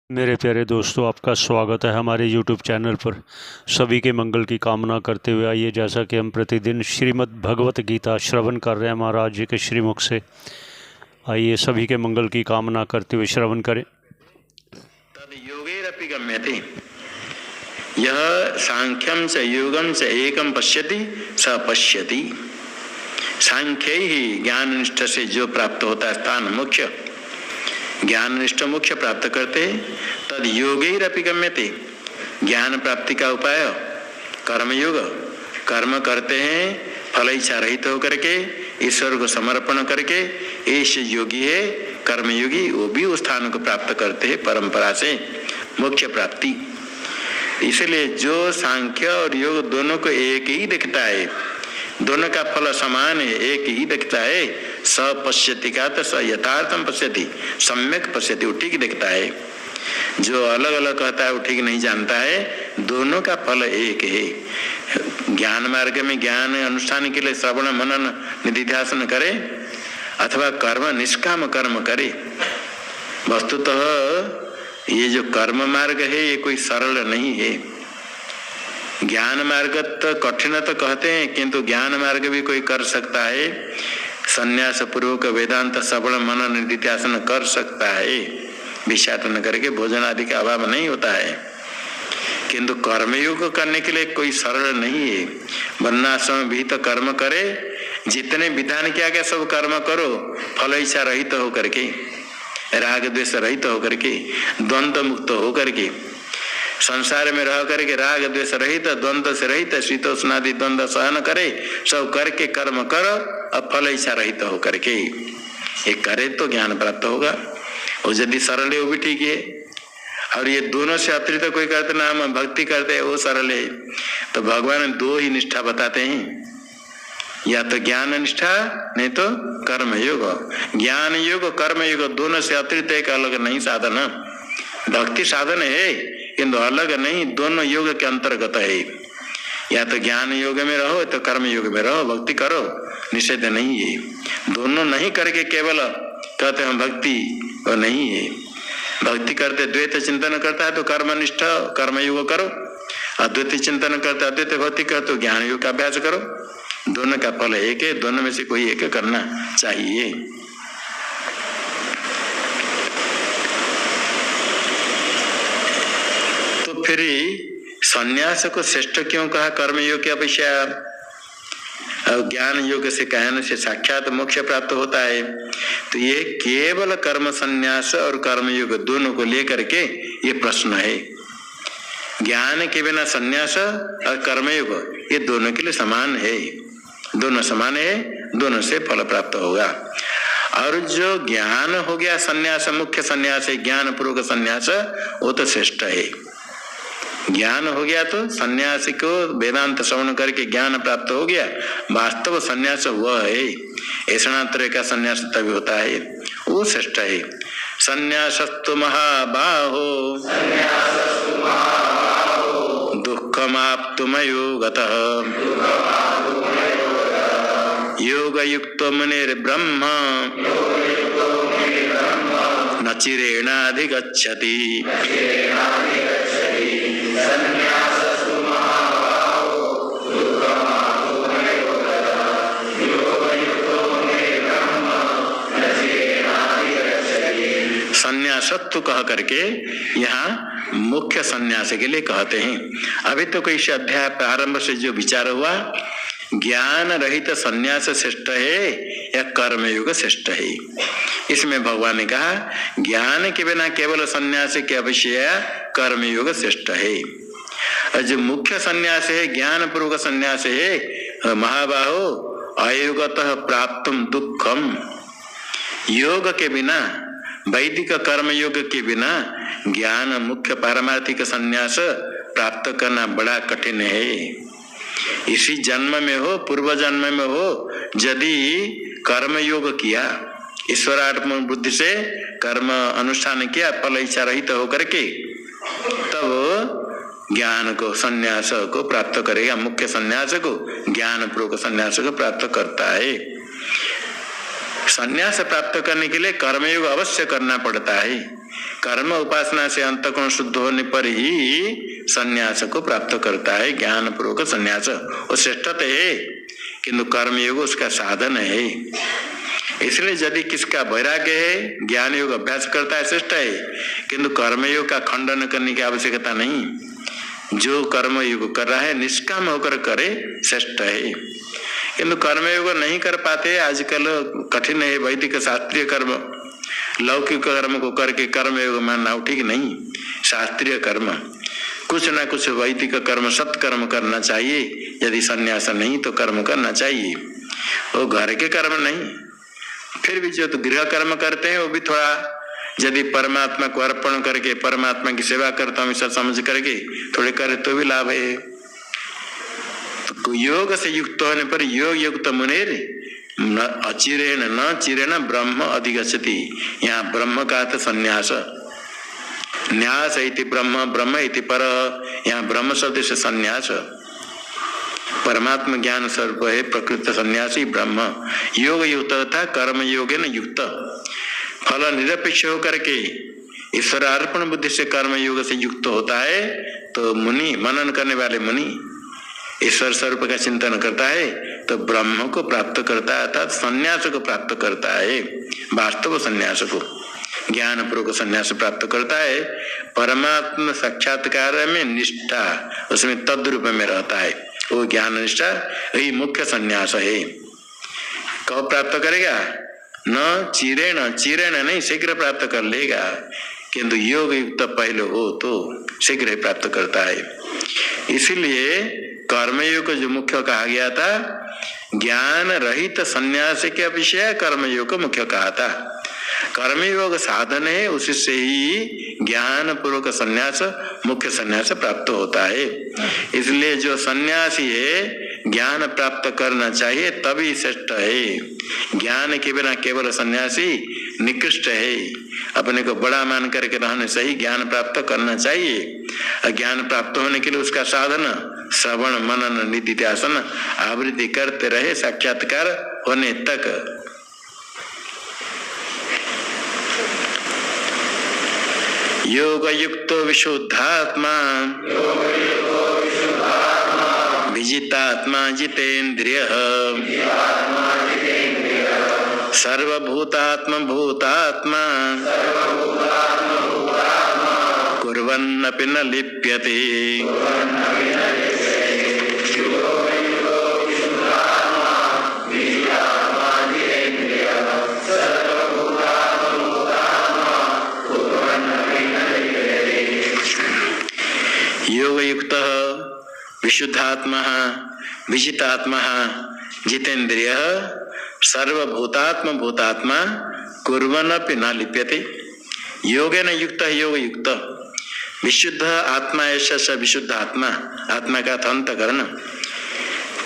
मेरे प्यारे दोस्तों, आपका स्वागत है हमारे YouTube चैनल पर। सभी के मंगल की कामना करते हुए आइए, जैसा कि हम प्रतिदिन श्रीमद् भगवत गीता श्रवण कर रहे हैं महाराज जी के श्रीमुख से, आइए सभी के मंगल की कामना करते हुए श्रवण करें। तद योगैरपि गम्यते यह सांख्यम च योगम च एकम पश्यति स पश्यति। सांख्य ही ज्ञान निष्ठ से जो प्राप्त होता है स्थान मुख्य, ज्ञान निष्ठ मुख्य प्राप्त करते, तद योगैरपि गम्यते। ज्ञान प्राप्ति का उपाय कर्मयोग, कर्म करते हैं फल इच्छा रहित होकर के, ईश्वर को समर्पण करके। ऐसे योगी है कर्मयोगी, वो भी उस स्थान को प्राप्त करते हैं परंपरा से मोक्ष प्राप्ति। इसलिए जो सांख्य और योग दोनों को एक ही दिखता है, दोनों का फल समान है, एक ही दिखता है। स पश्यति का तो स यथार्थम पश्यति, सम्यक पश्यति, वो ठीक दिखता है। जो अलग अलग कहता है वो ठीक नहीं जानता है, दोनों का फल एक है। ज्ञान मार्ग में ज्ञान अनुष्ठान के लिए श्रवण मनन निधिध्यासन करे अथवा कर्म निष्काम कर्म करे। वस्तुतः ये जो कर्म मार्ग है ये कोई सरल नहीं है। ज्ञान मार्ग तो कठिन तो कहते हैं, किंतु ज्ञान मार्ग भी कोई कर सकता है। संन्यास पूर्वक वेदांत श्रवण मनन निधिध्यासन कर सकता है, भिक्षाटन करके भोजन आदि का अभाव नहीं होता है। किंतु कर्मयोग करने के लिए कोई सरल नहीं है। वर्णाश्रम भी तो कर्म करे, जितने विधान किया गया सब कर्म करो, फल इच्छा रहित हो करके, राग द्वेष रहित हो करके, द्वंद्व मुक्त हो करके, संसार में रह करके राग द्वेष रहित, द्वंद्व से रहित, शीतोष्णादि द्वंद्व सहन करे, सब करके कर्म करो और फल इच्छा रहित हो करके ये करे तो ज्ञान प्राप्त होगा। और यदि सरल है वो भी ठीक है, और ये दोनों से अतिरिक्त कोई करते ना हम भक्ति करते हैं वो सरल है। तो भगवान दो ही निष्ठा बताते हैं, या तो ज्ञान निष्ठा नहीं तो कर्म योग। ज्ञान योग कर्म योग दोनों से अतिरिक्त एक अलग नहीं साधन, भक्ति साधन है किंतु अलग नहीं, दोनों योग के अंतर्गत है। या तो ज्ञान योग में रहो तो कर्म योग में रहो, भक्ति करो, निषेध नहीं है। दोनों नहीं करके केवल कहते हैं भक्ति, वो नहीं है। भक्ति करते द्वैत चिंतन करता है तो कर्मनिष्ठ कर्म योग करो, अद्वैत चिंतन करते अद्वैत भक्ति करो तो ज्ञान योग का अभ्यास करो। दोनों का फल एक है, दोनों में से कोई एक करना चाहिए। तो फिर संन्यास को श्रेष्ठ क्यों कहा कर्म योग की अपेक्षा? और ज्ञान योग से कहने से साक्षात मोक्ष प्राप्त होता है। तो ये केवल कर्म संन्यास और कर्म योग दोनों को लेकर के ये प्रश्न है। ज्ञान के बिना संन्यास और कर्मयोग ये दोनों के लिए समान है, दोनों समान है, दोनों से फल प्राप्त होगा। और जो ज्ञान हो गया संन्यास, मुख्य संन्यास है ज्ञान पूर्वक संन्यास, वो तो श्रेष्ठ है। ज्ञान हो गया तो सन्यासी को वेदांत श्रवण करके ज्ञान प्राप्त हो गया, वास्तव सन्यास हुआ है। ऐसा का सन्यास तभी होता है, वो श्रेष्ठ है। सन्यासस्तु महाबाहो दुःखमाप्तुमयो गतः योगयुक्तो मुनिर्ब्रह्म न चिरेणाधिगच्छति। संन्यासत्व कह करके यहाँ मुख्य संन्यास के लिए कहते हैं। अभी तो कोई अध्याय प्रारंभ से जो विचार हुआ, ज्ञान रहित संन्यास श्रेष्ठ है या कर्मयोग श्रेष्ठ है। इसमें भगवान ने कहा ज्ञान के बिना केवल संन्यास के अपेक्षा कर्मयोग श्रेष्ठ है। और जो मुख्य संन्यास है ज्ञान पूर्वक संन्यास है, महाबाहो अयोगतः प्राप्तुम दुःखम। योग के बिना, वैदिक कर्म योग के बिना ज्ञान मुख्य पारमार्थिक संन्यास प्राप्त करना बड़ा कठिन है। इसी जन्म में हो, पूर्व जन्म में हो, यदि कर्म योग किया, ईश्वरात्म बुद्धि से कर्म अनुष्ठान किया, फल इच्छा रहित होकर के, तब ज्ञान को संन्यास को प्राप्त करेगा। मुख्य संन्यास को ज्ञान पूर्वक संन्यास को प्राप्त करता है। संन्यास प्राप्त करने के लिए कर्मयोग अवश्य करना पड़ता है। कर्म उपासना से अंतःकरण शुद्ध होने पर ही संन्यास को प्राप्त करता है। ज्ञान पूर्वक संन्यास वो श्रेष्ठता है, किंतु कर्मयोग उसका साधन है। इसलिए यदि किसका वैराग्य है, ज्ञान योग अभ्यास करता है, श्रेष्ठ है, किंतु कर्मयोग का खंडन करने की आवश्यकता नहीं। जो कर्मयोग कर रहा है निष्काम होकर करे, श्रेष्ठ है। किंतु कर्मयोग नहीं कर पाते, आजकल कठिन है। वैदिक शास्त्रीय कर्म, लौकिक कर्म को करके कर्मयोग मानना ठीक नहीं। शास्त्रीय कर्म कुछ ना कुछ वैदिक कर्म, सत्कर्म करना चाहिए। यदि संन्यास नहीं तो कर्म करना चाहिए। वो घर के कर्म नहीं, फिर भी जो तो गृह कर्म करते हैं वो भी थोड़ा, यदि परमात्मा को अर्पण करके परमात्मा की सेवा करता हूँ ऐसा समझ करके थोड़े करे तो भी लाभ है। तो योग से युक्त होने पर योग युक्त मुनेर न अचिरेण न चिरेण ब्रह्म अधिगच्छति। यहाँ ब्रह्म का अर्थ संन्यास, न्यास इति ब्रह्म, ब्रह्म इति पर। यहाँ ब्रह्म शब्द से संन्यास, परमात्मा ज्ञान स्वरूप है प्रकृत सन्यासी ब्रह्म। योग युक्त तथा कर्म योगे न युक्त, फल निरपेक्ष होकर के ईश्वर अर्पण बुद्धि से कर्म योग से युक्त होता है। तो मुनि, मनन करने वाले मुनि ईश्वर स्वरूप का चिंतन करता है तो ब्रह्म को प्राप्त करता है, अर्थात संन्यास को प्राप्त करता है। वास्तव संन्यास को, ज्ञान पूर्वक संन्यास प्राप्त करता है। परमात्मा साक्षात्कार में निष्ठा उसमें तद्रूप में रहता है, वो ज्ञान निष्ठा यही मुख्य संन्यास है। कब प्राप्त करेगा? न चिरेण, चिरेण नहीं, शीघ्र प्राप्त कर लेगा, किंतु योग युक्त पहले हो तो शीघ्र प्राप्त करता है। इसीलिए कर्मयोग जो मुख्य कहा गया था, ज्ञान रहित संन्यास के अपेक्षा कर्मयोग को मुख्य कहा था। कर्मयोग साधन है, उसी से ही ज्ञान पूर्वक संन्यास, मुख्य संन्यास प्राप्त होता है। इसलिए जो सन्यासी है ज्ञान प्राप्त करना चाहिए, तभी श्रेष्ठ है। ज्ञान के बिना केवल सन्यासी निकृष्ट है। अपने को बड़ा मान करके रहने से ही ज्ञान प्राप्त करना चाहिए। ज्ञान प्राप्त होने के लिए उसका साधन श्रवण मनन निधिध्यासन आवृत्ति करते रहे, साक्षात्कार होने तक। योग युक्त विशुद्धात्मा, विजितात्मा जितेन्द्रिय, सर्वभूतात्म भूतात्मा, कुर्वन्नपि न लिप्यते। योग युक्त विशुद्धात्मा विजितात्मा जितेन्द्रिय, सर्वभूतात्म भूतात्मा, कुर्वन्नपि न लिप्यते। योगेन युक्त, योग युक्त विशुद्ध आत्मा ऐसा स विशुद्ध आत्मा, आत्मा का अंतःकरण।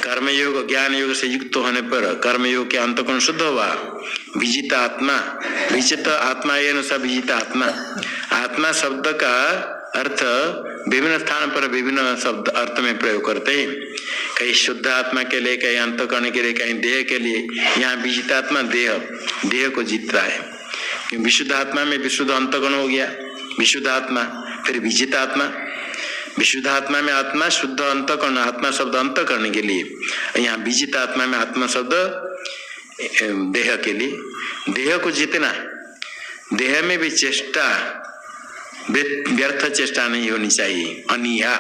कर्मयोग ज्ञान योग से युक्त होने पर कर्मयोग के अंतःकरण शुद्ध हुआ। विजित आत्मा, विजित आत्मा ये स विजित आत्मा। आत्मा शब्द का अर्थ विभिन्न स्थान पर विभिन्न शब्द अर्थ में प्रयोग करते हैं। कहीं शुद्ध आत्मा के लिए, कहीं अंतःकरण के लिए, कहीं देह के लिए। यहाँ विजित आत्मा देह, देह को जीतता है। विशुद्ध आत्मा में विशुद्ध अंतःकरण हो गया, विशुद्ध आत्मा। फिर विजित आत्मा, विशुद्ध आत्मा में आत्मा शुद्ध अंतःकरण, आत्मा शब्द अंतःकरण के लिए। यहाँ विजित आत्मा में आत्मा शब्द देह के लिए। देह को जीतना, देह में भी चेष्टा, व्यर्थ चेष्टा नहीं होनी चाहिए। अनिहा,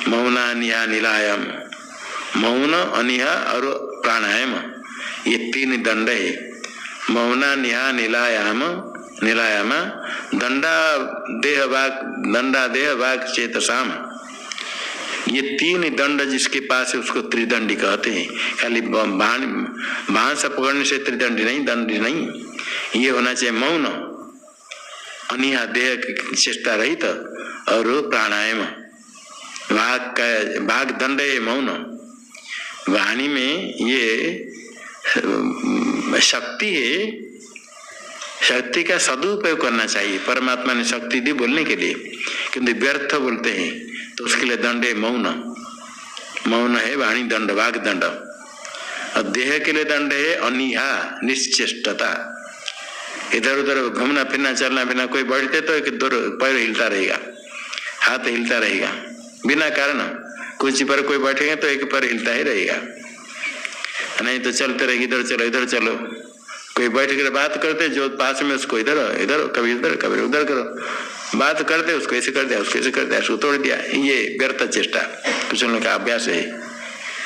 मौन अनिहा निलायम, मौन अनिहा और प्राणायाम, ये तीन दंड है। मौन निहा निलायाम, निलायाम दंडा देह वाक, दंडा देह वाक चेतसाम, ये तीन दंड जिसके पास है उसको त्रिदंडी कहते हैं। खाली बाण से पकड़ने से त्रिदंडी नहीं, दंडी नहीं। ये होना चाहिए मौन, अनिहा देह की चेष्टा रहित, और प्राणायाम। वाक दंड है मौन। वाणी में ये शक्ति है, शक्ति का सदुपयोग करना चाहिए। परमात्मा ने शक्ति दी बोलने के लिए, किंतु व्यर्थ बोलते हैं तो उसके लिए दंड है मौन। मौन है वाणी दंड, वाक दंड। और देह के लिए दंड है अनिहा, निश्चेष्टता। इधर उधर घूमना फिरना चलना फिरना, कोई बैठते तो एक दो पैर हिलता रहेगा, हाथ हिलता रहेगा बिना कारण। कुर्सी पर कोई बैठेगा तो एक पैर हिलता ही रहेगा, नहीं तो चलते रहेगी इधर चलो इधर चलो। कोई बैठ कर बात करते जो पास में उसको इधर इधर कभी इधर कभी उधर करो, बात करते उसको ऐसे कर दिया उसको ऐसे कर दिया उसको तोड़ दिया। ये व्यर्थ चेष्टा, कुछ लोगों का अभ्यास है।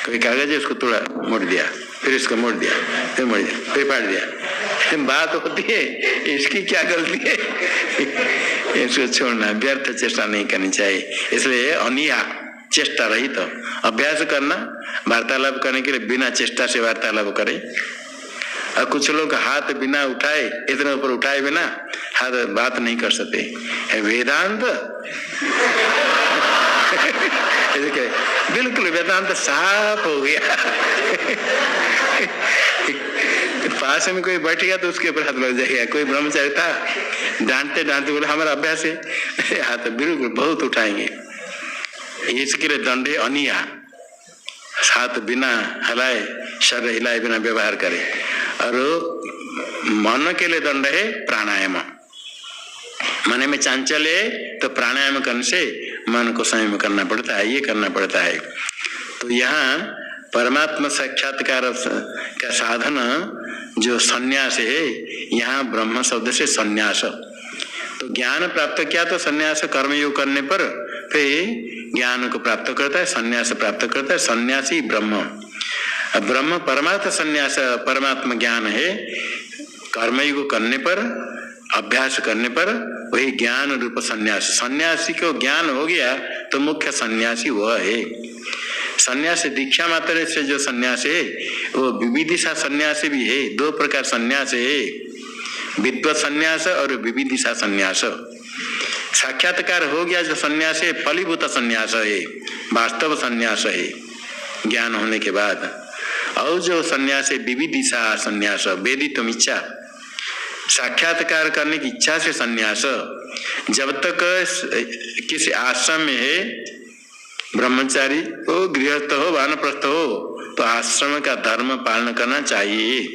कोई कागज है उसको तोड़ा मोड़ दिया, फिर इसको मोड़ दिया, फिर मोड़ दिया, फिर फाड़ दिया। बात होती है, इसकी क्या गलती है? इसको छोड़ना, व्यर्थ चेष्टा नहीं करनी चाहिए। इसलिए अनिहा, चेष्टा रही तो अभ्यास करना, वार्तालाप करने के लिए बिना चेष्टा से वार्तालाप करे। और कुछ लोग हाथ बिना उठाए, इतने ऊपर उठाए बिना हाथ बात नहीं कर सकते। वेदांत बिल्कुल वेदांत साफ हो गया। पास में कोई बैठेगा तो उसके ऊपर हाथ लग जाएगा। कोई ब्रह्मचारी था, डांटते डांटते बोले हमारा अभ्यास है, हाथ बिल्कुल बहुत उठाएंगे। इसके लिए दंड है अनिहा, हाथ बिना हिलाए, शरीर हिलाए बिना व्यवहार करे। और मन के लिए दंड है प्राणायाम। मन में चांचल्य है तो प्राणायाम करने से मन को संयम करना पड़ता है, ये करना पड़ता है। तो यहाँ परमात्मा साक्षात्कार का साधन जो संन्यास है, यहाँ ब्रह्म शब्द से संन्यास। तो ज्ञान प्राप्त किया तो संन्यास कर्मयोग करने पर फिर ज्ञान को प्राप्त करता है, संन्यास प्राप्त करता है। सन्यासी ब्रह्म, ब्रह्म परमार्थ संन्यास परमात्मा ज्ञान है। कर्मयोग करने पर, अभ्यास करने पर वही ज्ञान रूप संन्यास। सन्यासी को ज्ञान हो गया तो मुख्य सन्यासी वह है। सन्यास दीक्षा मात्र से जो सन्यास है वो विविदिशा सन्यास भी है। दो प्रकार सन्यास है, विद्वत सन्यास और विविदिशा सन्यास। साक्षात्कार हो गया जो सन्यास है फलीभूत सन्यास है, वास्तव सन्यास है ज्ञान होने के बाद। और जो सन्यास है विविदिशा सन्यास, वेदितुम इच्छा, साक्षात्कार करने की इच्छा से सन्यास। जब तक किसी आश्रम में है, ब्रह्मचारी हो, गृहस्थ हो, वानप्रस्थ हो, तो आश्रम का धर्म पालन करना चाहिए।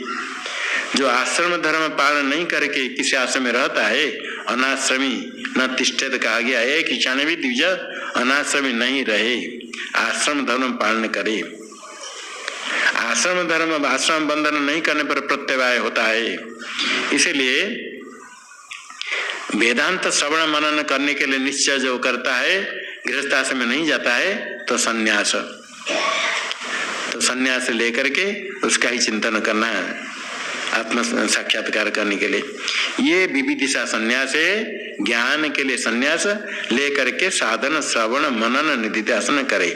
जो आश्रम धर्म पालन नहीं करके किसी आश्रम में रहता है, अनाश्रमी न तिष्ठेत कहा गया है। किसान भी द्विज अनाश्रमी नहीं रहे, आश्रम धर्म पालन करे। आश्रम धर्म आश्रम बंधन नहीं करने पर प्रत्यवाय होता है। इसीलिए वेदांत श्रवण मनन करने के लिए निश्चय जो करता है, गृहस्थ आश्रम में नहीं जाता है तो सन्यास, तो सन्यास लेकर के उसका ही चिंतन करना है आत्म साक्षात्कार करने के लिए। ये विविदिशा सन्यास है। ज्ञान के लिए सन्यास लेकर के साधन श्रवण मनन निधिध्यासन करे,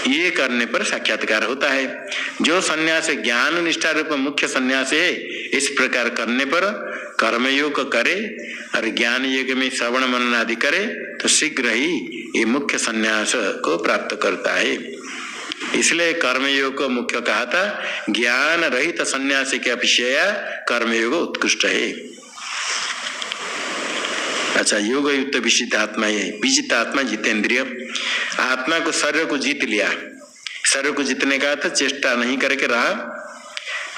ये करने पर साक्षात्कार होता है। जो सन्यास ज्ञान निष्ठा रूप मुख्य सन्यास है, इस प्रकार करने पर कर्मयोग करे और ज्ञान योग में श्रवण मनन आदि करे तो शीघ्र ही ये मुख्य सन्यास को प्राप्त करता है। इसलिए कर्मयोग को मुख्य कहा था। ज्ञान रहित सन्यासी के अपेक्षा कर्मयोग उत्कृष्ट है। अच्छा, योग युक्त विशिष्ट आत्मा है। विजित आत्मा जितेंद्रिय, आत्मा को शरीर को जीत लिया। शरीर को जीतने का था चेष्टा नहीं करके रहा।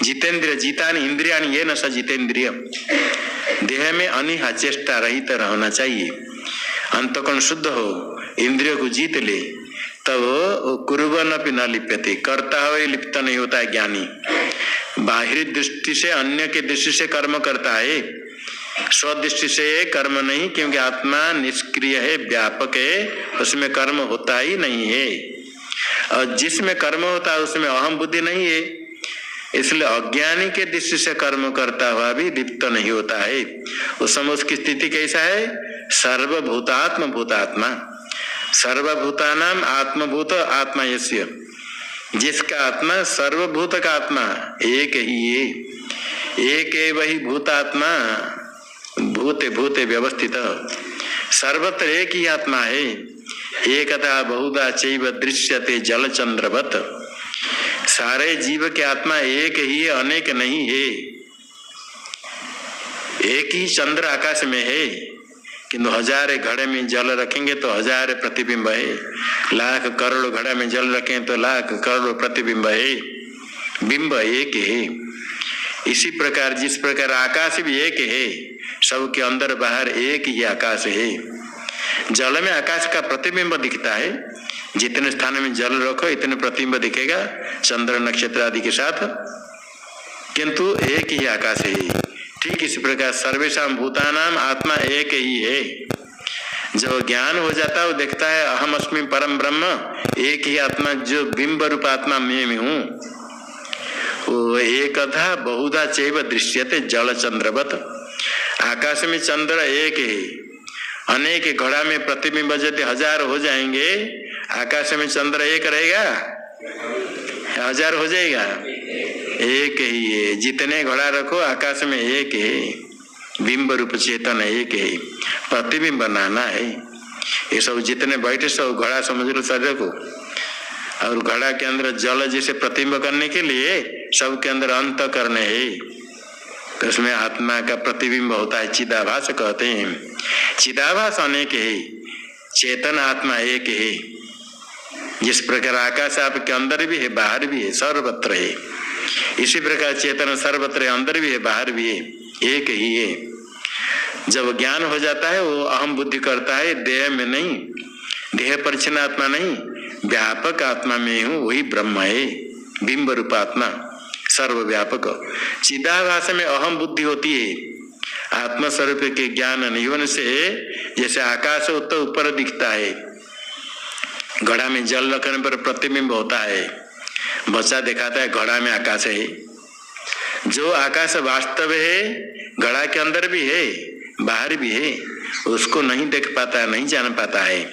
जितेंद्रिय, जीतानि इंद्रियानि ये न स जितेंद्रिय, देह में अनिहा चेष्टा रहित रहना चाहिए। अंतःकरण शुद्ध हो, इंद्रियों को जीत ले, तब वो कुर्बन अपि न लिप्यते, करता हुआ लिप्त नहीं होता है ज्ञानी। बाहरी दृष्टि से, अन्य के दृष्टि से कर्म करता है, स्वदृष्टि से कर्म नहीं, क्योंकि आत्मा निष्क्रिय है, व्यापक है, उसमें कर्म होता ही नहीं है। और जिसमें कर्म होता है उसमें अहम बुद्धि नहीं है, इसलिए अज्ञानी के दृष्टि से कर्म करता हुआ भी लिप्त नहीं होता है। उस समय उसकी स्थिति कैसा है? सर्वभूतात्म भूतात्मा, सर्वभूतानाम आत्मभूत आत्मा यस्य, जिसका आत्मा सर्वभूत का आत्मा एक ही है, एक एव ही भूतात्मा, भूते भूते व्यवस्थित, सर्वत्र एक ही आत्मा है। एकता बहुधा चैव दृश्यते जलचंद्रवत, सारे जीव के आत्मा एक ही है, अनेक नहीं है। एक ही चंद्र आकाश में है, किंतु हजारे घड़े में जल रखेंगे तो हजार प्रतिबिंब है, लाख करोड़ घड़े में जल रखें तो लाख करोड़ प्रतिबिंब है। बिंब एक है। इसी प्रकार जिस प्रकार आकाश भी एक है, सबके अंदर बाहर एक ही आकाश है। जल में आकाश का प्रतिबिंब दिखता है, जितने स्थान में जल रखो इतने प्रतिबिंब दिखेगा चंद्र नक्षत्र आदि के साथ, किंतु एक ही आकाश है। ठीक इसी प्रकार सर्वेषां भूतानाम आत्मा एक ही है। जब ज्ञान हो जाता है वो देखता है अहम अस्मि परम ब्रह्म, एक ही आत्मा जो बिंब रूप आत्मा में हूँ। वो एकधा बहुधा चैव दृश्यते जल चंद्रवत। आकाश में चंद्र एक है, अनेक घड़ा में प्रतिबिंब यदि 1000 हो जाएंगे, आकाश में चंद्र एक रहेगा, 1000 हो जाएगा, एक ही है। जितने घड़ा रखो आकाश में एक है, बिंब रूप चेतन एक है, प्रतिबिंब बनाना है। ये सब जितने बैठे सब घड़ा समझ लो शरीर को, और घड़ा के अंदर जल जैसे प्रतिबिंब करने के लिए सबके अंदर अंत करने है, तो उसमें आत्मा का प्रतिबिंब होता है, चिदाभास कहते हैं। चिदाभास अनेक है, चेतन आत्मा एक है। जिस प्रकार आकाश आपके अंदर भी है बाहर भी है, सर्वत्र है, इसी प्रकार चेतन सर्वत्र है, अंदर भी है बाहर भी है, एक ही है। जब ज्ञान हो जाता है वो अहम बुद्धि करता है, देह में नहीं, देह परिच्छिन्न आत्मा नहीं, व्यापक आत्मा में हूँ, वही ब्रह्म है, बिंब रूप आत्मा सर्वव्यापक। चिदाभास में अहम बुद्धि होती है, आत्मस्वरूप के ज्ञान नहीं होने से जैसे आकाश हो तो ऊपर दिखता है, घड़ा में जल रखने पर प्रतिबिंब होता है, बच्चा दिखाता है घड़ा में आकाश है। जो आकाश वास्तव है घड़ा के अंदर भी है बाहर भी है, उसको नहीं देख पाता है, नहीं जान पाता है,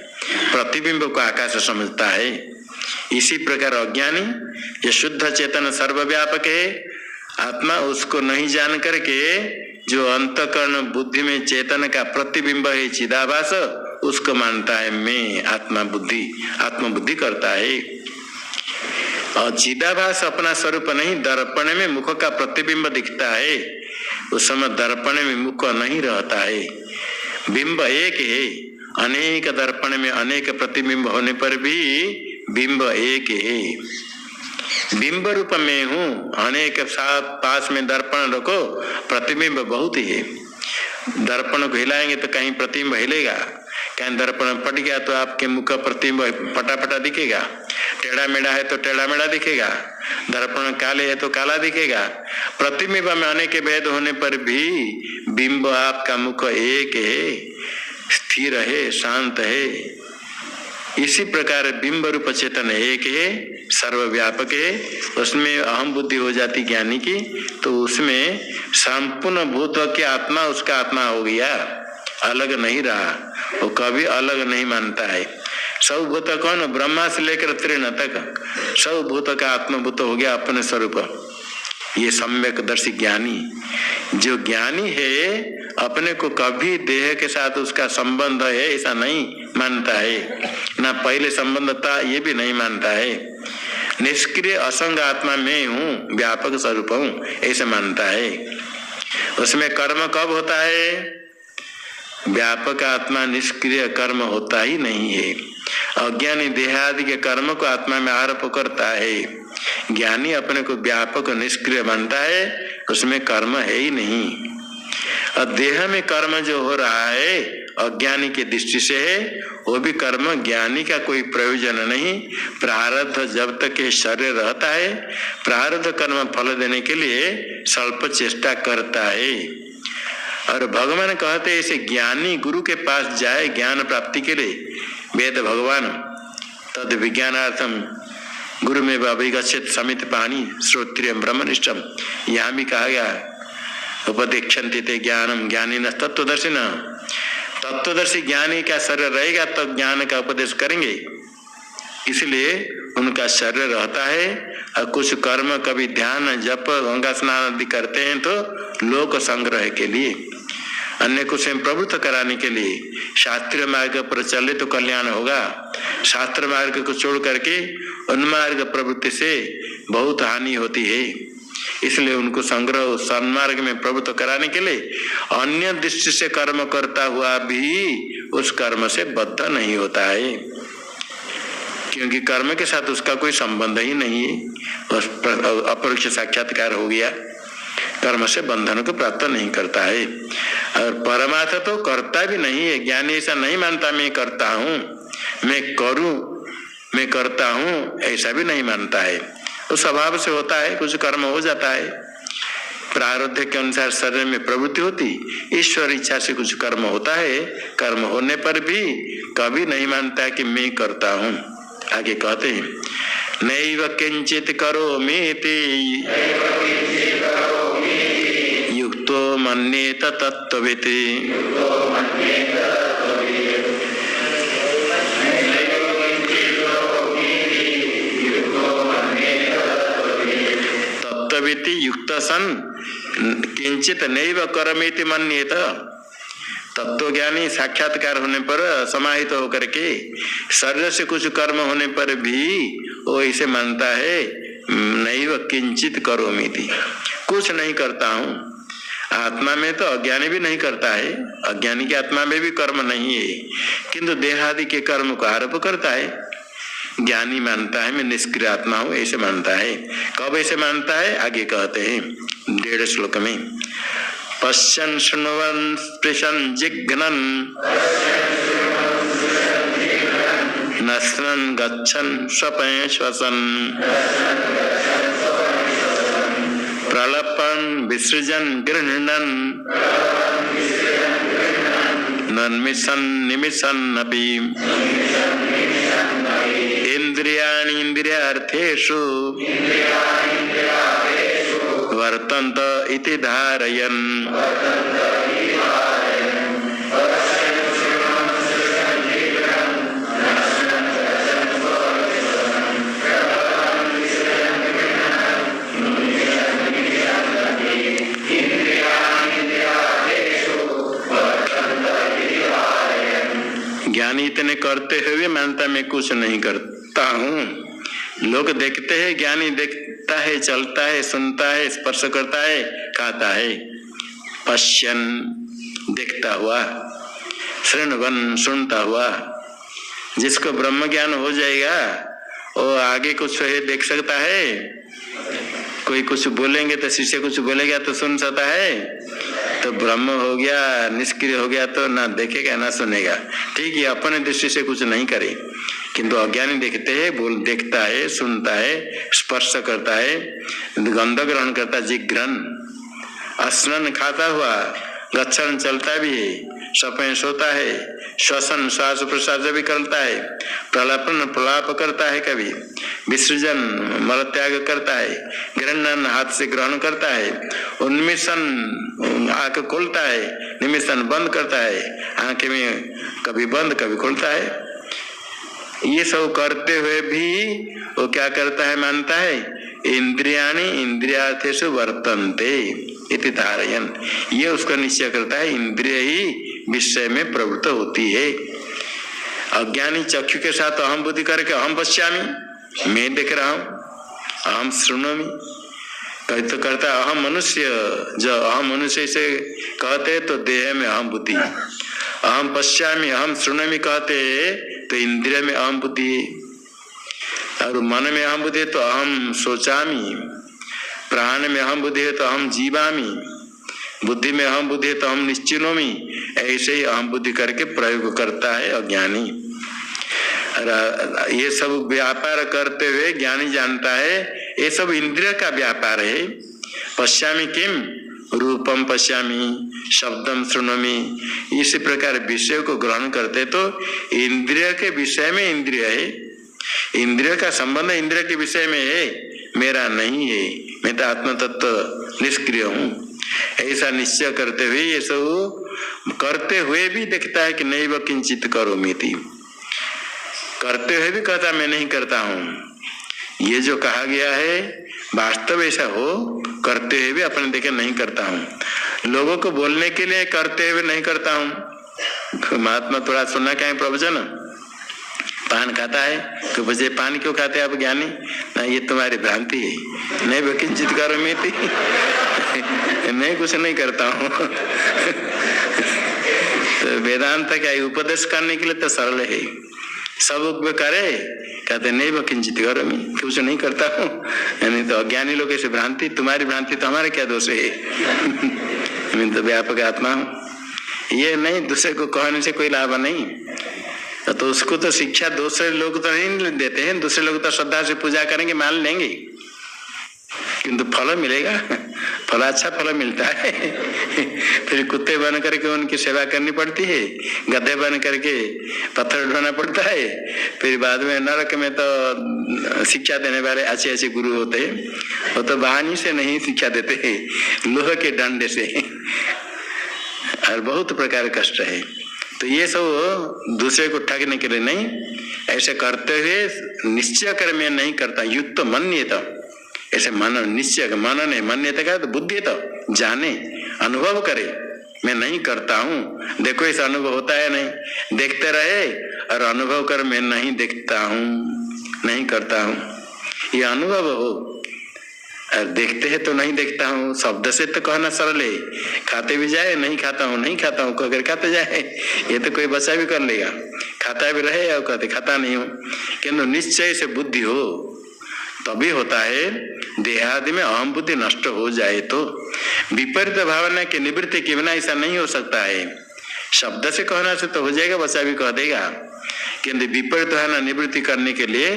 प्रतिबिंब को आकाश समझता है। इसी प्रकार अज्ञानी ये शुद्ध चेतन सर्वव्यापक है आत्मा, उसको नहीं जान करके जो अंतकरण बुद्धि में चेतन का प्रतिबिंब है चिदाभास, उसको मानता है मैं आत्मबुद्धि करता है। और चिदाभास अपना स्वरूप नहीं, दर्पण में मुख का प्रतिबिंब दिखता है, उस समय दर्पण में मुख नहीं रहता है, बिंब एक है। अनेक दर्पण में अनेक प्रतिबिंब होने पर भी बिंब एक है। बिंब रूप में हूँ, अनेक साथ पास में दर्पण रखो, प्रतिबिंब बहुत ही है। दर्पण को हिलाएंगे तो कहीं प्रतिबिंब हिलेगा, कहीं दर्पण फट गया तो आपके मुख का प्रतिबिंब फटा दिखेगा, टेढ़ा मेढ़ा है तो टेढ़ा मेढ़ा दिखेगा, दर्पण काले है तो काला दिखेगा। प्रतिबिंब में अनेक भेद होने पर भी बिंब आपका मुख एक है, स्थिर है, शांत है। इसी प्रकार बिंब रूप चेतन एक है, सर्वव्यापक है। उसमें अहम बुद्धि हो जाती ज्ञानी की, तो उसमें संपूर्ण भूत की आत्मा उसका आत्मा हो गया, अलग नहीं रहा, वो कभी अलग नहीं मानता है। सब भूत कौन, ब्रह्मा से लेकर तृण तक सब भूत का आत्मभूत हो गया अपने स्वरूप। ये सम्यक दर्शी ज्ञानी, जो ज्ञानी है अपने को कभी देह के साथ उसका संबंध है ऐसा नहीं मानता है, ना पहले संबंध था ये भी नहीं मानता है। निष्क्रिय असंग आत्मा में हूँ, व्यापक स्वरूप हूँ ऐसे मानता है। उसमें कर्म कब होता है, व्यापक आत्मा निष्क्रिय कर्म होता ही नहीं है। अज्ञानी देहादि के कर्म को आत्मा में आरोप करता है, ज्ञानी अपने को व्यापक निष्क्रिय मानता है, उसमें कर्म है ही नहीं। और देह में कर्म जो हो रहा है अज्ञानी की दृष्टि से है, वो भी कर्म ज्ञानी का कोई प्रयोजन नहीं। प्रारब्ध जब तक ये शरीर रहता है, प्रारब्ध कर्म फल देने के लिए स्वल्प चेष्टा करता है। और भगवान कहते हैं ऐसे ज्ञानी गुरु के पास जाए ज्ञान प्राप्ति के लिए, वेद भगवान तद विज्ञानार्थम गुरु में अभिगच्छेत समित पानी श्रोत्रियम ब्रह्मनिष्ठम, यहाँ भी कहा गया उपदेक्षन्ति ते ज्ञानम ज्ञानी न तत्वदर्शी न। तत्वदर्शी ज्ञानी का शरीर रहेगा तब तो ज्ञान का उपदेश करेंगे, इसलिए उनका शरीर रहता है। और कुछ कर्म कभी ध्यान जप गंगा स्नान आदि करते हैं तो लोक संग्रह के लिए, अन्य कुछ प्रवृत्त कराने के लिए। शास्त्रीय मार्ग पर चले तो कल्याण होगा, शास्त्र मार्ग को छोड़ करके उन्मार्ग प्रवृत्ति से बहुत हानि होती है। इसलिए उनको संग्रह सन्मार्ग में प्रवृत्त कराने के लिए अन्य दृष्टि से कर्म करता हुआ भी उस कर्म से बद्ध नहीं होता है। क्योंकि कर्म के साथ उसका कोई संबंध ही नहीं है, अपरोक्ष साक्षात्कार हो गया, कर्म से बंधन को प्राप्त नहीं करता है। और परमात्मा तो करता भी नहीं है। ज्ञानी ऐसा नहीं मानता मैं करता हूँ, मैं करूँ, मैं करता हूँ, ऐसा भी नहीं मानता है। वो स्वभाव से होता है, कुछ कर्म हो जाता है, प्रारब्ध के अनुसार शरीर में प्रवृत्ति होती, ईश्वर इच्छा से कुछ कर्म होता है। कर्म होने पर भी कभी नहीं मानता कि मैं करता हूँ। आगे कहते हैं नैव किंचित करोमीति युक्तो मन्येत तत्त्ववित्। तत्त्ववित् युक्त सन किंचित नैव करमेति मन्येत। तत्वज्ञानी साक्षात्कार होने पर समाहित होकर के शरीर से कुछ कर्म होने पर भी वो इसे मानता है नैव किंचित करोमीति, कुछ नहीं करता हूँ। आत्मा में तो अज्ञानी भी नहीं करता है, अज्ञानी की आत्मा में भी कर्म नहीं है, किंतु देहादि के कर्म को आरोप करता है। ज्ञानी मानता है मैं निष्क्रिय आत्मा हूँ, ऐसे मानता है। कब ऐसे मानता है? आगे कहते हैं 1.5 श्लोक में पश्यन् शृण्वन् स्पृशन् जिघ्नन् नश्नन् गच्छन् स्वपन् श्वसन् प्रलपन् विसृजन् गृह्णन् नन्मिषन् निमिषन् अपि इंद्रियाणि इंद्रियार्थेषु वर्तन्त इति धारयन्। ज्ञानी इतने करते हुए मानता मैं कुछ नहीं करता हूँ। लोग देखते हैं, ज्ञानी देखता है, चलता है, सुनता है, स्पर्श करता है, खाता है। पश्यन देखता हुआ, शृण्वन सुनता हुआ। जिसको ब्रह्म ज्ञान हो जाएगा वो आगे कुछ है देख सकता है। कोई कुछ बोलेंगे तो शिष्य कुछ बोलेगा तो सुन सकता है, तो ब्रह्म हो गया, निष्क्रिय हो गया तो ना देखेगा ना सुनेगा। ठीक है, अपने दृष्टि से कुछ नहीं करे, किंतु अज्ञानी देखते हैं, देखता है, सुनता है, स्पर्श करता है, गंध ग्रहण करता है, जिघ्रन स्नान खाता हुआ, गच्छन चलता भी है, सपन सोता है, श्वसन श्वास प्रश्वास भी करता है, प्रलापन प्रलाप करता है, कभी विसर्जन मल त्याग करता है, ग्रहण हाथ से ग्रहण करता है, उन्मिषण आंख खोलता है, निमिषण बंद करता है, आंखें में कभी बंद कभी खोलता है। ये सब करते हुए भी वो क्या करता है? मानता है इंद्रियाणि इंद्रियार्थेषु वर्तन्ते इति धारयन्। ये उसका निश्चय करता है इंद्रिय ही विषय में प्रवृत्त होती है। अज्ञानी चक्षु के साथ अहम बुद्धि करके अहम पश्यामि, मैं देख रहा हूँ, अहम शृणोमि, कभी तो करता है अहम मनुष्य। जो अहम मनुष्य से कहते तो देह में अहम बुद्धि, अहम पश्यामि अहम शृणोमि कहते तो इंद्रिय में अहम बुद्धि है, और मन में अहम बुद्धि है तो अहम सोचामि, प्राण में अहम बुद्धि है तो अहम जीवामि, बुद्धि में अहम बुद्धि है तो अहम निश्चिनोमि। ऐसे ही अहम बुद्धि करके प्रयोग करता है अज्ञानी। ये सब व्यापार करते हुए ज्ञानी जानता है ये सब इंद्रिय का व्यापार है। पश्यामि किम रूपम पश्यामि शब्दम शृणोमि, इसी प्रकार विषय को ग्रहण करते तो इंद्रिय के विषय में इंद्रिय है, इंद्रिय का संबंध इंद्रिय के विषय में है, मेरा नहीं है, मैं तो आत्म तत्व निष्क्रिय हूँ। ऐसा निश्चय करते हुए ये सब करते हुए भी देखता है कि नैव किंचित करोमीति, करते हुए भी कहता मैं नहीं करता हूँ। ये जो कहा गया है वास्तव ऐसा हो, करते हुए भी अपने देखे नहीं करता हूँ। लोगों को बोलने के लिए करते हुए नहीं करता हूँ। महात्मा थोड़ा सुनना क्या है प्रवचन, पान खाता है तो बजे पान क्यों खाते आप ज्ञानी? ना ये तुम्हारी भ्रांति है, नहीं वो किंचित करोमीति, मैं कुछ नहीं करता हूँ। तो वेदांत क्या उपदेश करने के लिए तो सरल है, सब करे, कहते नहीं वो किंचित करोमि, कुछ नहीं करता हूँ। नहीं तो अज्ञानी लोग ऐसे भ्रांति, तुम्हारी भ्रांति तो हमारे क्या दोष है। मैं तो व्यापक आत्मा हूँ। ये नहीं, दूसरे को कहने से कोई लाभ नहीं। तो उसको तो शिक्षा दूसरे लोग तो नहीं देते हैं, दूसरे लोग तो श्रद्धा से पूजा करेंगे, मान लेंगे, किंतु फल मिलेगा, फल अच्छा फल मिलता है। फिर कुत्ते बन करके उनकी सेवा करनी पड़ती है, गधे बन करके पत्थर ढोना पड़ता है, फिर बाद में नरक में तो शिक्षा देने वाले अच्छे अच्छे गुरु होते हैं, वो तो वाणी से नहीं शिक्षा देते हैं, लोहे के डंडे से, और बहुत प्रकार कष्ट है। तो ये सब दूसरे को ठगने के लिए नहीं, ऐसे करते हुए निश्चय कर मैं नहीं करता, युक्त तो मन्य तो ऐसे मन निश्चय मनन है, मान्यता का तो बुद्धि तो जाने अनुभव करे मैं नहीं करता हूँ। देखो ऐसा अनुभव होता है नहीं, देखते रहे और अनुभव कर मैं नहीं देखता हूँ, नहीं करता हूँ, ये अनुभव हो। और देखते हैं तो नहीं देखता हूँ, शब्द से तो कहना सरल है, खाते भी जाए नहीं खाता हूँ, नहीं खाता हूँ अगर खाते जाए ये तो कोई बच्चा भी कर लेगा, खाता भी रहे और कहते खाता नहीं हूँ। किंतु निश्चय से बुद्धि हो तभी होता है। देहादि में अहम बुद्धि नष्ट हो जाए तो विपरीत भावना की निवृत्ति के बिना ऐसा नहीं हो सकता है। शब्द से कहना से तो हो जाएगा, बच्चा भी कह देगा, किंतु विपरीत भावना निवृत्ति करने के लिए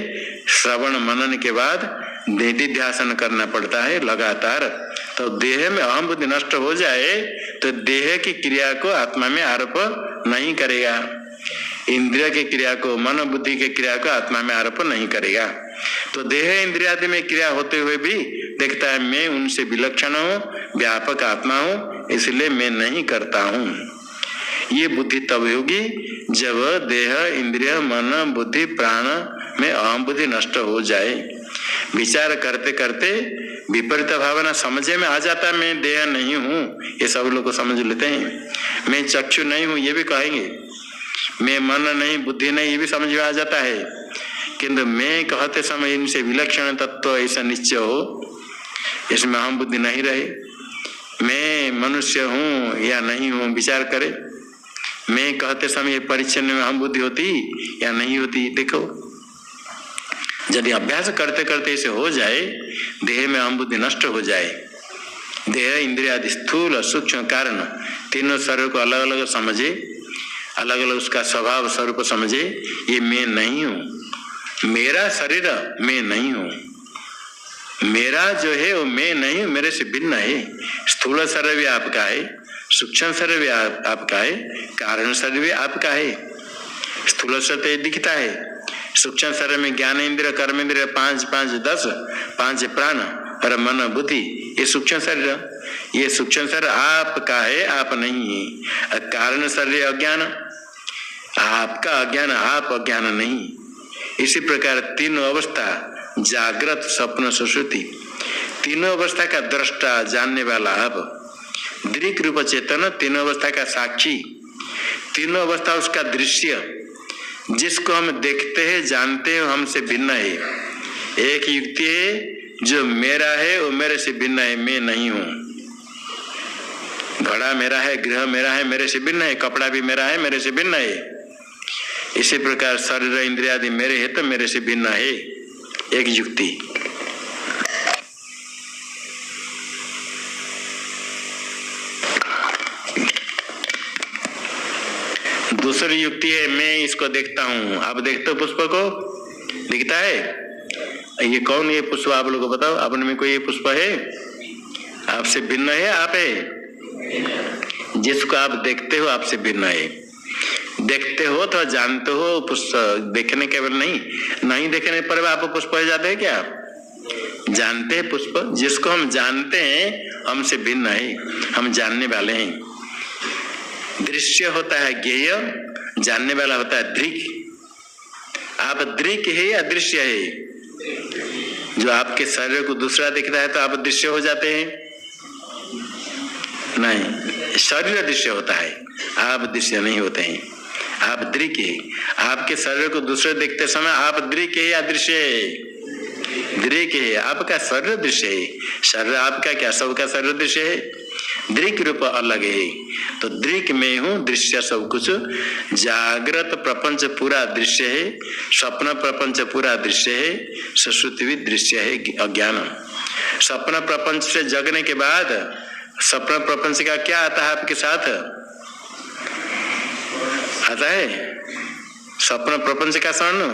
श्रवण मनन के बाद निधिध्यासन करना पड़ता है लगातार। तो देह में अहम बुद्धि नष्ट हो जाए तो देह की क्रिया को आत्मा में आरोप नहीं करेगा, इंद्रिय की क्रिया को, मन बुद्धि की क्रिया को आत्मा में आरोप नहीं करेगा। तो देह इंद्रिय आदि में क्रिया होते हुए भी देखता है मैं उनसे विलक्षण हूँ, व्यापक आत्मा हूँ, इसलिए मैं नहीं करता हूँ। ये बुद्धि तब होगी जब देह इंद्रिय मन बुद्धि प्राण में अहम बुद्धि नष्ट हो जाए। विचार करते करते विपरीत भावना समझे में आ जाता है, मैं देह नहीं हूँ, ये सब लोग समझ लेते हैं। मैं चक्षु नहीं हूँ ये भी कहेंगे, मैं मन नहीं बुद्धि नहीं ये भी समझ में आ जाता है, किंतु मैं कहते समय इनसे विलक्षण तत्व ऐसा निश्चय हो, इसमें अहम बुद्धि नहीं रहे, मैं मनुष्य हूँ या नहीं हूँ विचार करे, मैं कहते समय परिच्छन्न में अहम बुद्धि होती या नहीं होती। देखो यदि अभ्यास करते करते इसे हो जाए, देह में अहम बुद्धि नष्ट हो जाए, देह इंद्रिय आदि स्थूल सूक्ष्म कारण तीनों शरीर को अलग अलग समझे, अलग अलग उसका स्वभाव स्वरूप समझे, ये मैं नहीं हूँ, मेरा शरीर मैं नहीं हूँ, मेरा जो है वो मैं नहीं हूँ, मेरे से भिन्न है। स्थूल शरीर भी आपका है, सूक्ष्म शरीर भी आपका है, कारण शरीर भी आपका है। स्थूल शरीर दिखता है, सूक्ष्म शरीर में ज्ञान इंद्रिय कर्म इंद्रिय 5 5 10 5 प्राण और मन बुद्धि, ये सूक्ष्म शरीर, ये सूक्ष्म शरीर आपका है, आप नहीं है। कारण शरीर अज्ञान, आपका अज्ञान, आप अज्ञान नहीं। इसी प्रकार तीनों अवस्था जागृत स्वप्न सुषुप्ति, तीनों अवस्था का दृष्टा जानने वाला आप, दृक् रूप चेतन तीनों अवस्था का साक्षी, तीनों अवस्था उसका दृश्य, जिसको हम देखते हैं जानते हैं हमसे भिन्न है। एक युक्ति है जो मेरा है वो मेरे से भिन्न है, मैं नहीं हूँ। घड़ा मेरा है, गृह मेरा है, मेरे से भिन्न है, कपड़ा भी मेरा है, मेरे से भिन्न है। इसी प्रकार शरीर इंद्रिय आदि मेरे है तो मेरे से भिन्न है, एक युक्ति। दूसरी युक्ति है मैं इसको देखता हूँ। आप देखते हो पुष्प को, दिखता है, ये कौन, ये पुष्प आप लोगों को बताओ, अपने में कोई ये पुष्प है आपसे भिन्न है, आप है जिसको आप देखते हो आपसे भिन्न है। देखते हो तो जानते हो, पुष्प देखने केवल नहीं, नहीं देखने पर आप पुष्प हो जाते हैं क्या, जानते हैं पुष्प, जिसको हम जानते हैं हमसे भिन्न है, हम जानने वाले हैं। दृश्य होता है ज्ञेय, जानने वाला होता है दृक्। आप दृक् है या दृश्य है? जो आपके शरीर को दूसरा दिखता है तो आप दृश्य हो जाते हैं? नहीं, शरीर दृश्य होता है, आप दृश्य नहीं होते हैं, आप दृक् है। आपके शरीर को दूसरे देखते समय आप दृक् है या दृश्य है? दृक् है, आपका शरीर दृश्य है। शरीर आपका क्या, सबका शरीर दृश्य है। दृक रूप अलग है। तो दृक में हूँ, दृश्य सब कुछ। जागृत प्रपंच पूरा दृश्य है, स्वप्न प्रपंच पूरा दृश्य है, सुषुप्ति भी दृश्य है अज्ञान। स्वप्न प्रपंच से जगने के बाद स्वप्न प्रपंच का क्या आता है आपके साथ? आता है स्वप्न प्रपंच का स्मरण,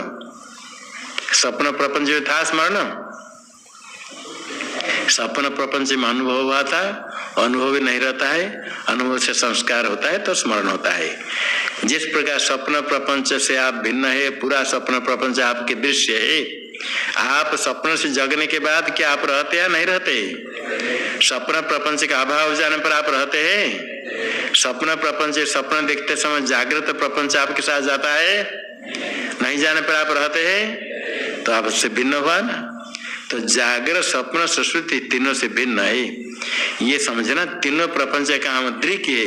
स्वप्न प्रपंच में था स्मरण। स्वप्न प्रपंच में अनुभव हुआ था, अनुभव नहीं रहता है, अनुभव से संस्कार होता है तो स्मरण होता है। जिस प्रकार स्वप्न प्रपंच से आप भिन्न है, पूरा स्वप्न प्रपंच आपके दृश्य है। आप स्वप्न से जगने के बाद क्या आप रहते या नहीं रहते? स्वप्न प्रपंच का अभाव हो जाने पर आप रहते हैं? स्वप्न प्रपंच, स्वप्न देखते समय जागृत प्रपंच आपके साथ जाता है, नहीं जाने पर आप रहते हैं, तो आप उससे भिन्न हुआ ना। तो जागृत स्वप्न सुषुप्ति तीनों से भिन्न है, ये समझना। तीनों प्रपंच का हम दृक है,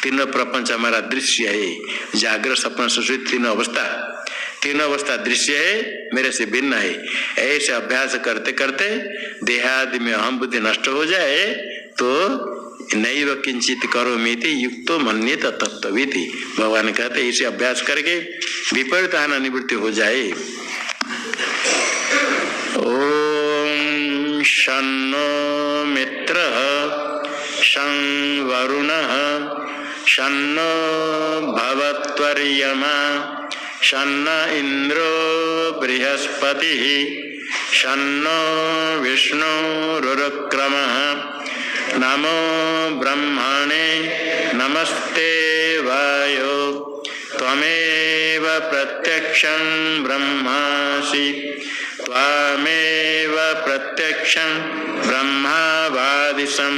तीनों प्रपंच हमारा दृश्य है। जागृत स्वप्न सुषुप्ति तीनों अवस्था दृश्य है, मेरे से भिन्न है। ऐसे अभ्यास करते करते देहादि में अहम बुद्धि नष्ट हो जाए तो नैव किंचित करोमीति युक्तो मन्येत तत्त्वविति। भगवान कहते इसे अभ्यास करके विपरीत हानि निवृत्ति हो जाए। ओम शन्नो मित्रः शं वरुणः शन्नो भवत्वर्यमा शन्न इंद्रो बृहस्पतिः शन्नो विष्णुरुक्रमः नमो ब्रह्मणे नमस्ते वायो त्वमेव प्रत्यक्षं ब्रह्मासि त्वामेव प्रत्यक्षं ब्रह्मावादिशं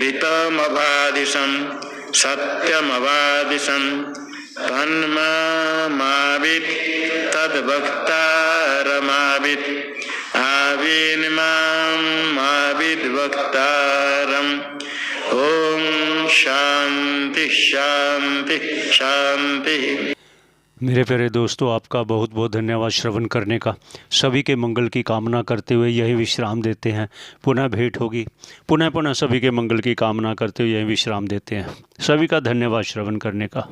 ऋतमवादिशं सत्यमवादिशं तन्मावित् तद्वक्तारमावित् आविन्माविद् वक्तारम्। ओम शांति शांति शांति। मेरे प्यारे दोस्तों, आपका बहुत बहुत धन्यवाद श्रवण करने का। सभी के मंगल की कामना करते हुए यही विश्राम देते हैं। पुनः भेंट होगी, पुनः सभी के मंगल की कामना करते हुए यही विश्राम देते हैं। सभी का धन्यवाद श्रवण करने का।